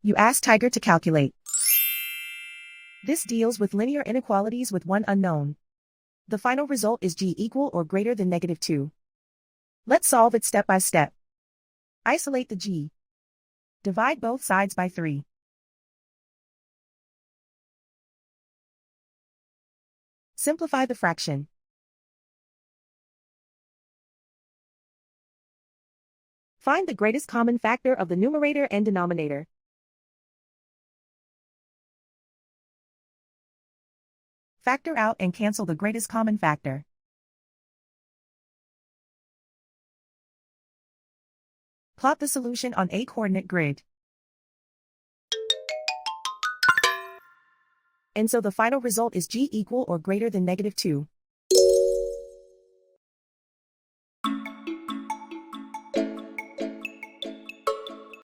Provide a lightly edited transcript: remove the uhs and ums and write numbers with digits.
You ask Tiger to calculate. This deals with linear inequalities with one unknown. The final result is g equal or greater than -2. Let's solve it step by step. Isolate the g. Divide both sides by 3. Simplify the fraction. Find the greatest common factor of the numerator and denominator. Factor out and cancel the greatest common factor. Plot the solution on a coordinate grid. And so the final result is g equal or greater than -2.